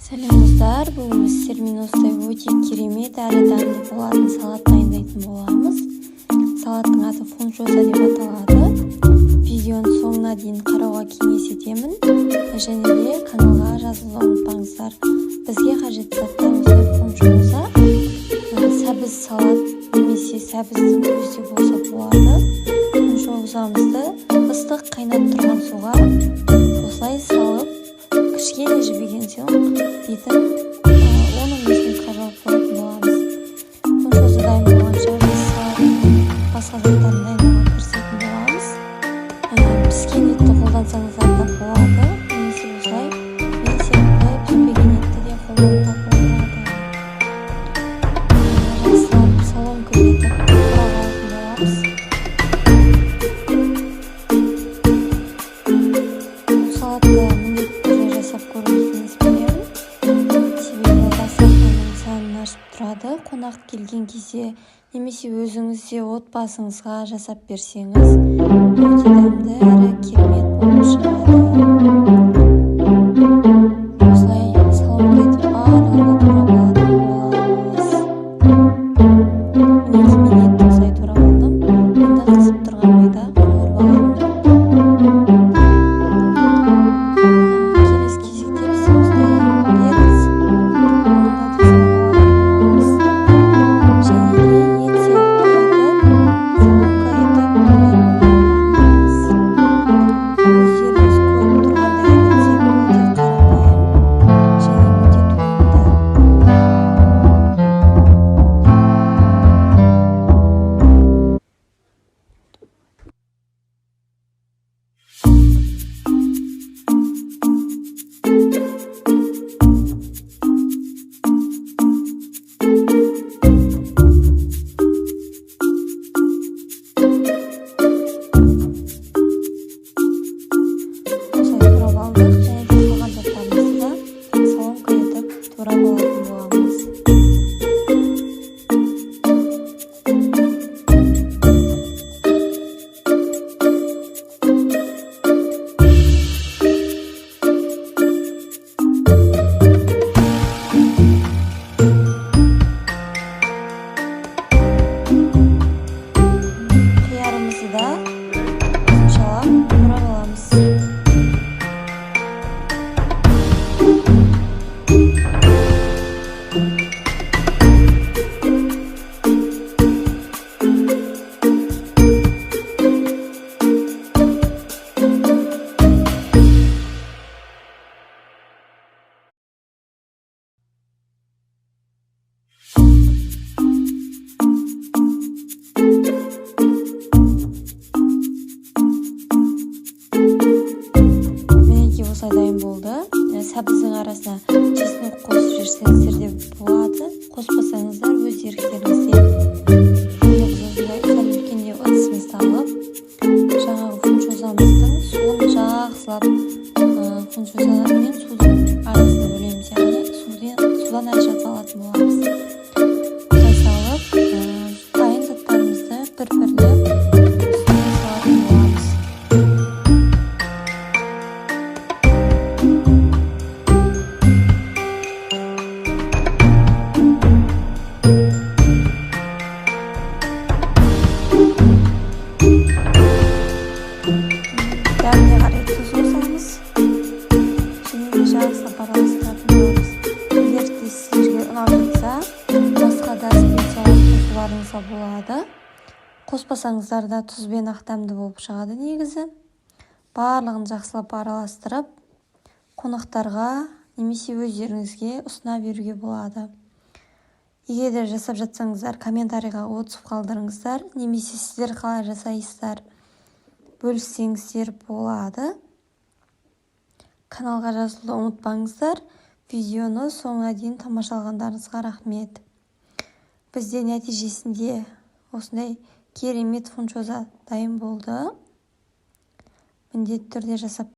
Сәлем бүгін біз сіздермен өте керемет әрі дәмді болатын салат дайындайтын боламыз. Салаттың аты фунчоза деп аталады. Видеоны соңына дейін қарауға кеңес етемін. Және де каналға жазылуды ұмытпаңыздар. Бізге қажетті заттар фунчоза, сәбіз салат немесе сәбіздің өзі болса болады. Фунчозамызды ыстық қайнап тұрған суға осылай салып, кішкене жібіген соң бетін 10-15 минутқа жауып қоятын боламыз. Фунчоза дайын болғанша біз салаттың басқа заттарын дайындауға кірісетін боламыз. Піскен етті қолдансаңыздар да болады, немесе осылай мен сияқты піспеген етті де қолдануға болады. Жақсылап соломка етіп турап алатын боламыз. Бұл салатты міндетті түрде жасап көруіңізді беремін. Себебі дастарханның сәнін ашып тұрады. Қонақ келген кезде немесе өзіңізде отбасыңызға жасап берсеңіз, өте дәмді әрі керемет болып шығады. Осылай соломка етіп барлығына турап алатын боламыз. Мінекей мен етті осылай турап алдым. Енді қызып тұрған майда қуырып аламын. Келесі кезекте біз осылай перец, дайын болды. Сәбіздің арасына чеснок қосып жіберсеңіздер де болады. Қоспасаңыздар өз еріктеріңізде. Енді біз осындай сәл үлкендеу ыдысымызды алып, жаңағы фунчозамыздың суын жақсылап фунчоза мен судың арасына бөлеміз. Яғни судан ажыратып алатын боламыз. Осылай салып, дайын заттарымызды бір-бірлеп үстіне салатын боламыз. Дәміне қарай тұз қосамыз. Және де жақсылап араластыратын боламыз. Егер де сіздерге ұнап жатса, басқа да специялар қосуларыңызға болады. Қоспасаңыздар да тұзбен дәмді болып шығады негізі. Барлығын жақсылап араластырып, қонақтарға немесе өздеріңізге ұсына беруге болады. Егер де жасап жатсаңыздар, комментарийға отзыв қалдырыңыздар, немесе сіздер қалай жасайсыздар бөліссеңіздер болады. Каналға жазылуды ұмытпаңыздар. Видеоны соңына дейін тамашалағандарыңызға рахмет. Бізде нәтижесінде осындай керемет фунчоза дайын болды. Міндетті түрде жасап